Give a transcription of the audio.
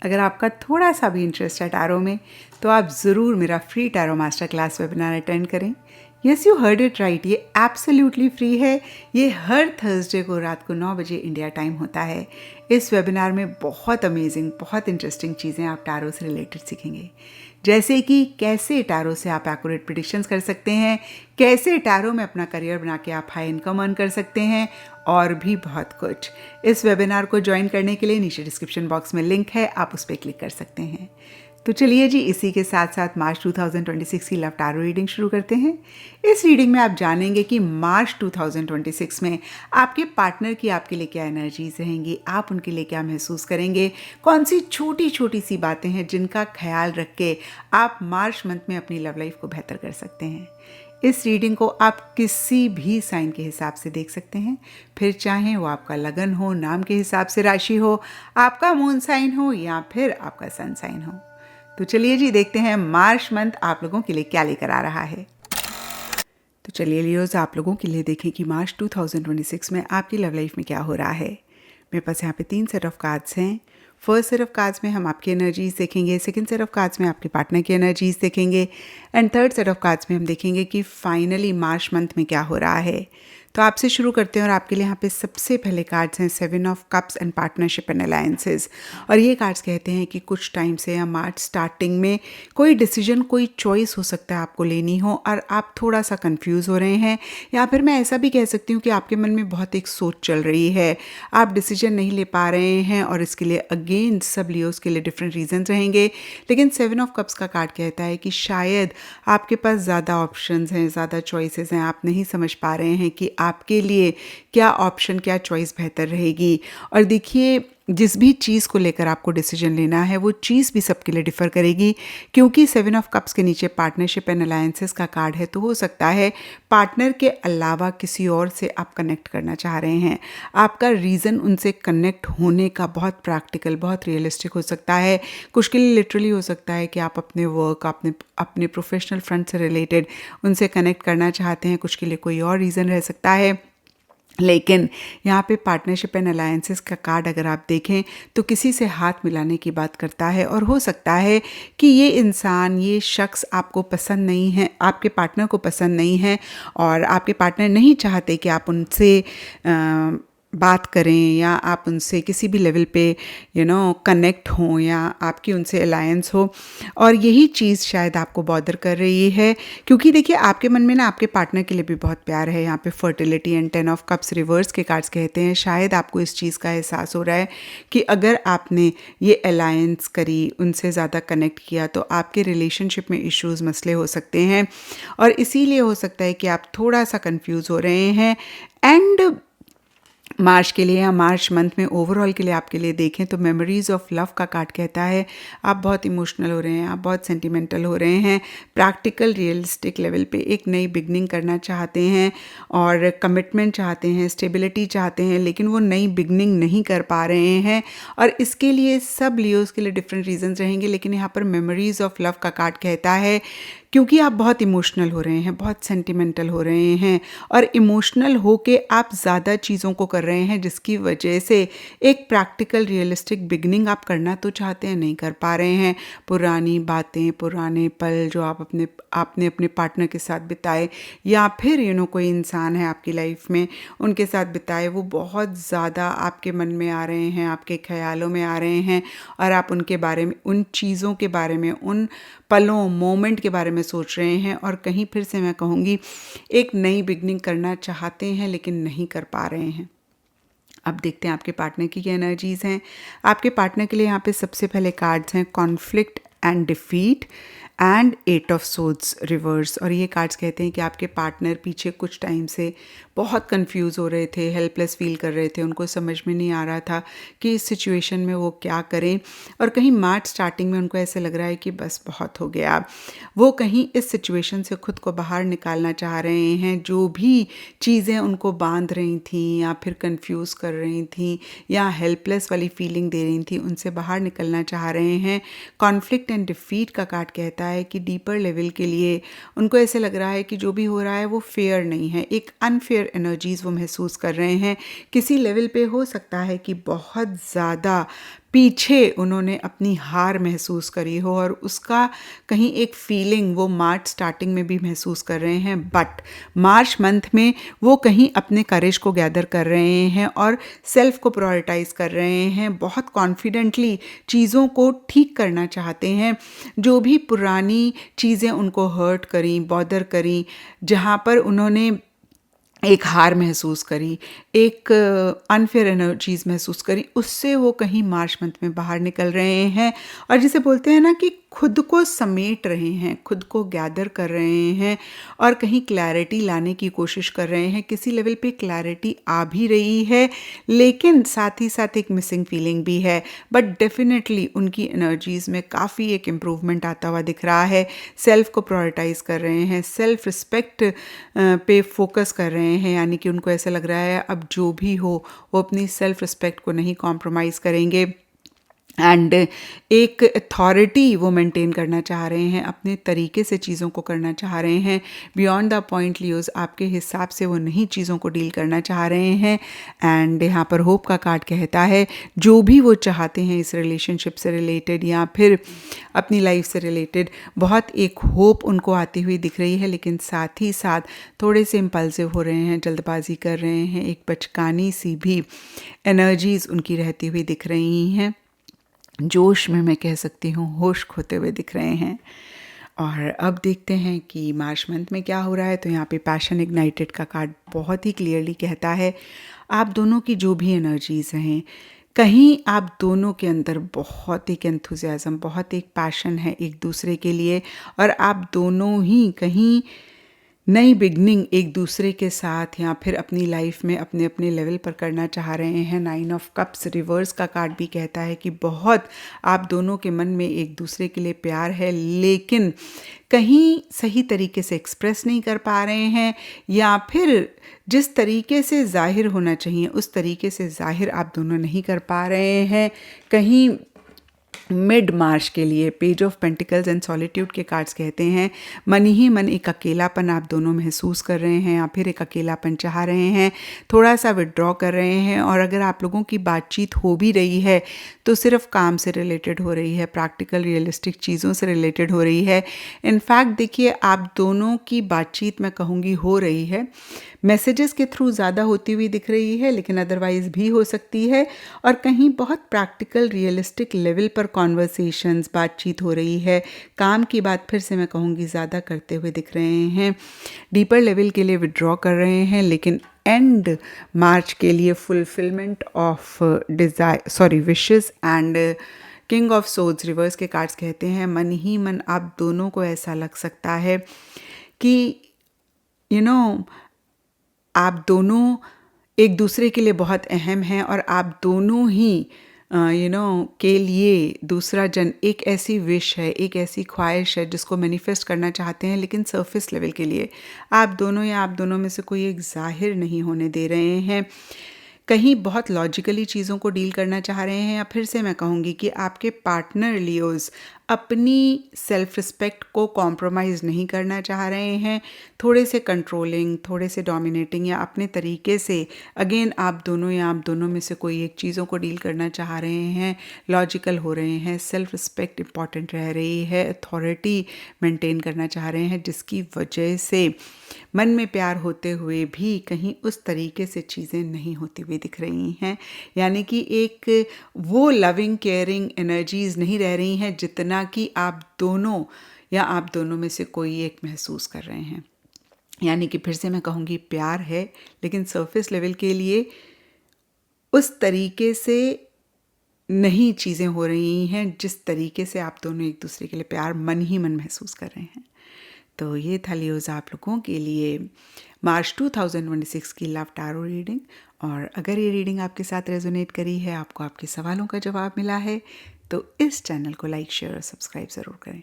अगर आपका थोड़ा सा भी इंटरेस्ट है टैरो में तो आप ज़रूर मेरा free tarot master class webinar attend करें। Yes, you heard it right, ये एब्सोल्युटली फ्री है। ये हर थर्सडे को रात को 9 बजे इंडिया टाइम होता है। इस वेबिनार में बहुत अमेजिंग, बहुत इंटरेस्टिंग चीज़ें आप टैरो से रिलेटेड सीखेंगे, जैसे कि कैसे टैरो से आप एक्यूरेट प्रेडिक्शंस कर सकते हैं, कैसे टैरो में अपना करियर बना के आप हाई इनकम अर्न कर सकते हैं, और भी बहुत कुछ। इस वेबिनार को ज्वाइन करने के लिए नीचे डिस्क्रिप्शन बॉक्स में लिंक है, आप उस पर क्लिक कर सकते हैं। तो चलिए जी, इसी के साथ साथ मार्च 2026 की लव टैरो रीडिंग शुरू करते हैं। इस रीडिंग में आप जानेंगे कि मार्च 2026 में आपके पार्टनर की आपके लिए क्या एनर्जीज रहेंगी, आप उनके लिए क्या महसूस करेंगे, कौन सी छोटी छोटी सी बातें हैं जिनका ख्याल रख के आप मार्च मंथ में अपनी लव लाइफ को बेहतर कर सकते हैं। इस रीडिंग को आप किसी भी साइन के हिसाब से देख सकते हैं, फिर चाहे वो आपका लगन हो, नाम के हिसाब से राशि हो, आपका मून साइन हो या फिर आपका सन साइन हो। तो चलिए जी, देखते हैं मार्च मंथ आप लोगों के लिए क्या लेकर आ रहा है। तो चलिए लियोज, आप लोगों के लिए देखें कि मार्च 2026 में आपकी लव लाइफ में क्या हो रहा है। मेरे पास यहाँ पे 3 सेट ऑफ कार्ड्स हैं। फर्स्ट सेट ऑफ कार्ड्स में हम आपकी एनर्जीज देखेंगे, सेकंड सेट ऑफ कार्ड्स में आपके पार्टनर की एनर्जीज देखेंगे, and third set of cards में हम देखेंगे कि फाइनली मार्च मंथ में क्या हो रहा है। तो आपसे शुरू करते हैं और आपके लिए यहाँ पे सबसे पहले कार्ड्स हैं 7 of cups and partnership and alliances. और ये कार्ड्स कहते हैं कि कुछ टाइम से या मार्च स्टार्टिंग में कोई डिसीजन, कोई चॉइस हो सकता है आपको लेनी हो और आप थोड़ा सा कंफ्यूज हो रहे हैं, या फिर मैं ऐसा भी कह सकती हूँ कि आपके मन में बहुत एक सोच चल रही है, आप डिसीजन नहीं ले पा रहे हैं। और इसके लिए अगेन सब लियोस के लिए डिफरेंट रीजन रहेंगे। लेकिन 7 ऑफ कप्स का कार्ड कहता है कि शायद आपके पास ज़्यादा ऑप्शंस हैं, ज़्यादा चॉइसेस हैं, आप नहीं समझ पा रहे हैं कि आपके लिए क्या ऑप्शन, क्या चॉइस बेहतर रहेगी। और देखिए, जिस भी चीज़ को लेकर आपको डिसीजन लेना है वो चीज़ भी सबके लिए डिफ़र करेगी, क्योंकि 7 ऑफ कप्स के नीचे पार्टनरशिप एंड अलायंसेस का कार्ड है। तो हो सकता है पार्टनर के अलावा किसी और से आप कनेक्ट करना चाह रहे हैं। आपका रीज़न उनसे कनेक्ट होने का बहुत प्रैक्टिकल, बहुत रियलिस्टिक हो सकता है। कुछ के लिए लिटरली हो सकता है कि आप अपने वर्क, अपने प्रोफेशनल फ्रंट से रिलेटेड उनसे कनेक्ट करना चाहते हैं, कुछ के लिए कोई और रीज़न रह सकता है। लेकिन यहाँ पे पार्टनरशिप एंड अलायंसेस का कार्ड अगर आप देखें तो किसी से हाथ मिलाने की बात करता है, और हो सकता है कि ये इंसान, ये शख्स आपको पसंद नहीं है, आपके पार्टनर को पसंद नहीं है, और आपके पार्टनर नहीं चाहते कि आप उनसे बात करें या आप उनसे किसी भी लेवल पे कनेक्ट हों या आपकी उनसे अलायंस हो। और यही चीज़ शायद आपको बॉदर कर रही है, क्योंकि देखिए आपके मन में ना आपके पार्टनर के लिए भी बहुत प्यार है। यहाँ पे fertility and 10 of cups reverse के कार्ड्स कहते हैं शायद आपको इस चीज़ का एहसास हो रहा है कि अगर आपने ये अलायंस करी, उनसे ज़्यादा कनेक्ट किया, तो आपके रिलेशनशिप में इश्यूज़, मसले हो सकते हैं। और इसीलिए हो सकता है कि आप थोड़ा सा कंफ्यूज हो रहे हैं। एंड मार्च के लिए या मार्च मंथ में ओवरऑल के लिए आपके लिए देखें तो मेमोरीज ऑफ लव का कार्ड कहता है आप बहुत इमोशनल हो रहे हैं, आप बहुत सेंटिमेंटल हो रहे हैं, प्रैक्टिकल रियलिस्टिक लेवल पे एक नई बिगनिंग करना चाहते हैं और कमिटमेंट चाहते हैं, स्टेबिलिटी चाहते हैं, लेकिन वो नई बिगनिंग नहीं कर पा रहे हैं। और इसके लिए सब लियोस के लिए डिफरेंट रीजंस रहेंगे, लेकिन यहाँ पर मेमोरीज ऑफ लव का कार्ड कहता है क्योंकि आप बहुत इमोशनल हो रहे हैं, बहुत सेंटिमेंटल हो रहे हैं, और इमोशनल होके आप ज़्यादा चीज़ों को कर रहे हैं, जिसकी वजह से एक प्रैक्टिकल रियलिस्टिक बिगनिंग आप करना तो चाहते हैं, नहीं कर पा रहे हैं। पुरानी बातें, पुराने पल जो आपने अपने पार्टनर के साथ बिताए, या फिर कोई इंसान है आपकी लाइफ में, उनके साथ बिताए, वो बहुत ज़्यादा आपके मन में आ रहे हैं, आपके ख्यालों में आ रहे हैं, और आप उनके बारे में, उन चीज़ों के बारे में, उन पलों, मोमेंट के बारे में सोच रहे हैं। और कहीं फिर से मैं कहूँगी एक नई बिगनिंग करना चाहते हैं लेकिन नहीं कर पा रहे हैं। अब देखते हैं आपके पार्टनर की क्या एनर्जीज़ हैं। आपके पार्टनर के लिए यहाँ पे सबसे पहले कार्ड्स हैं conflict and defeat and 8 of swords reverse. और ये कार्ड्स कहते हैं कि आपके पार्टनर पीछे कुछ टाइम से बहुत कंफ्यूज हो रहे थे, हेल्पलेस फील कर रहे थे, उनको समझ में नहीं आ रहा था कि इस सिचुएशन में वो क्या करें। और कहीं मार्च स्टार्टिंग में उनको ऐसे लग रहा है कि बस बहुत हो गया, वो कहीं इस सिचुएशन से खुद को बाहर निकालना चाह रहे हैं। जो भी चीज़ें उनको बांध रही थी या फिर कंफ्यूज कर रही थी या हेल्पलेस वाली फीलिंग दे रही थी, उनसे बाहर निकलना चाह रहे हैं। कॉन्फ्लिक्ट एंड डिफीट का कार्ड कहता है कि डीपर लेवल के लिए उनको ऐसे लग रहा है कि जो भी हो रहा है वो फेयर नहीं है, एक अनफेयर एनर्जीज वो महसूस कर रहे हैं। किसी लेवल पे हो सकता है कि बहुत ज़्यादा पीछे उन्होंने अपनी हार महसूस करी हो और उसका कहीं एक फीलिंग वो मार्च स्टार्टिंग में भी महसूस कर रहे हैं, बट मार्च मंथ में वो कहीं अपने करेज को गैदर कर रहे हैं और सेल्फ को प्रायोरिटाइज कर रहे हैं, बहुत कॉन्फिडेंटली चीज़ों को ठीक करना चाहते हैं। जो भी पुरानी चीज़ें उनको हर्ट करी, बॉदर करी, जहाँ पर उन्होंने एक हार महसूस करी, एक अनफेयर एनर्जीज महसूस करी, उससे वो कहीं मार्च मंथ में बाहर निकल रहे हैं और जिसे बोलते हैं ना कि खुद को समेट रहे हैं, खुद को गैदर कर रहे हैं और कहीं क्लैरिटी लाने की कोशिश कर रहे हैं। किसी लेवल पे क्लैरिटी आ भी रही है, लेकिन साथ ही साथ एक मिसिंग फीलिंग भी है, बट डेफिनेटली उनकी एनर्जीज में काफ़ी एक इम्प्रूवमेंट आता हुआ दिख रहा है। सेल्फ को प्रायोरिटाइज कर रहे हैं, सेल्फ रिस्पेक्ट पे फोकस कर रहे हैं, यानी कि उनको ऐसा लग रहा है अब जो भी हो वो अपनी सेल्फ रिस्पेक्ट को नहीं कॉम्प्रोमाइज़ करेंगे एंड एक अथॉरिटी वो मेंटेन करना चाह रहे हैं, अपने तरीके से चीज़ों को करना चाह रहे हैं। बियॉन्ड द पॉइंट लियोज आपके हिसाब से वो नहीं चीज़ों को डील करना चाह रहे हैं। एंड यहाँ पर होप का कार्ड कहता है जो भी वो चाहते हैं इस रिलेशनशिप से रिलेटेड या फिर अपनी लाइफ से रिलेटेड, बहुत एक होप उनको आती हुई दिख रही है, लेकिन साथ ही साथ थोड़े से इम्पल्सिव हो रहे हैं, जल्दबाजी कर रहे हैं, एक बचकानी सी भी एनर्जीज उनकी रहती हुई दिख रही हैं। जोश में मैं कह सकती हूँ होश खोते हुए दिख रहे हैं। और अब देखते हैं कि मार्च मंथ में क्या हो रहा है। तो यहाँ पे पैशन इग्नाइटेड का कार्ड बहुत ही क्लियरली कहता है आप दोनों की जो भी एनर्जीज हैं, कहीं आप दोनों के अंदर बहुत एक एंथुजियाज्म, बहुत एक पैशन है एक दूसरे के लिए और आप दोनों ही कहीं नई बिगनिंग एक दूसरे के साथ या फिर अपनी लाइफ में अपने अपने लेवल पर करना चाह रहे हैं। 9 ऑफ कप्स रिवर्स का कार्ड भी कहता है कि बहुत आप दोनों के मन में एक दूसरे के लिए प्यार है, लेकिन कहीं सही तरीके से एक्सप्रेस नहीं कर पा रहे हैं या फिर जिस तरीके से जाहिर होना चाहिए उस तरीके से जाहिर आप दोनों नहीं कर पा रहे हैं। कहीं मिड मार्च के लिए page of pentacles and solitude के कार्ड्स कहते हैं मन ही मन एक अकेलापन आप दोनों महसूस कर रहे हैं या फिर एक अकेलापन चाह रहे हैं, थोड़ा सा विड्रॉ कर रहे हैं। और अगर आप लोगों की बातचीत हो भी रही है तो सिर्फ काम से रिलेटेड हो रही है, प्रैक्टिकल रियलिस्टिक चीज़ों से रिलेटेड हो रही है। इनफैक्ट देखिए आप दोनों की बातचीत मैं कहूँगी हो रही है, मैसेजेस के थ्रू ज़्यादा होती हुई दिख रही है, लेकिन अदरवाइज़ भी हो सकती है। और कहीं बहुत प्रैक्टिकल रियलिस्टिक लेवल पर कॉन्वर्सेशंस, बातचीत हो रही है। काम की बात फिर से मैं कहूँगी ज़्यादा करते हुए दिख रहे हैं, डीपर लेवल के लिए विड्रॉ कर रहे हैं, लेकिन एंड मार्च के लिए fulfilment of wishes and king of swords reverse के कार्ड्स कहते हैं मन ही मन आप दोनों को ऐसा लग सकता है कि आप दोनों एक दूसरे के लिए बहुत अहम हैं और आप दोनों ही के लिए दूसरा जन एक ऐसी विश है, एक ऐसी ख्वाहिश है जिसको मैनिफेस्ट करना चाहते हैं, लेकिन सरफेस लेवल के लिए आप दोनों या आप दोनों में से कोई एक जाहिर नहीं होने दे रहे हैं। कहीं बहुत लॉजिकली चीज़ों को डील करना चाह रहे हैं, या फिर से मैं कहूँगी कि आपके पार्टनर लियोज अपनी सेल्फ रिस्पेक्ट को कॉम्प्रोमाइज़ नहीं करना चाह रहे हैं, थोड़े से कंट्रोलिंग, थोड़े से डोमिनेटिंग या अपने तरीके से अगेन आप दोनों या आप दोनों में से कोई एक चीज़ों को डील करना चाह रहे हैं, लॉजिकल हो रहे हैं, सेल्फ रिस्पेक्ट इम्पॉर्टेंट रह रही है, अथॉरिटी मेंटेन करना चाह रहे हैं, जिसकी वजह से मन में प्यार होते हुए भी कहीं उस तरीके से चीज़ें नहीं होती हुई दिख रही हैं। यानी कि एक वो लविंग केयरिंग एनर्जीज नहीं रह रही हैं जितना कि आप दोनों या आप दोनों में से कोई एक महसूस कर रहे हैं। यानी कि फिर से मैं कहूँगी प्यार है, लेकिन सरफेस लेवल के लिए उस तरीके से नहीं चीज़ें हो रही हैं जिस तरीके से आप दोनों एक दूसरे के लिए प्यार मन ही मन महसूस कर रहे हैं। तो ये था लियोज़ आप लोगों के लिए मार्च 2026 की लव टैरो रीडिंग। और अगर ये रीडिंग आपके साथ रेजोनेट करी है, आपको आपके सवालों का जवाब मिला है, तो इस चैनल को लाइक, शेयर और सब्सक्राइब ज़रूर करें।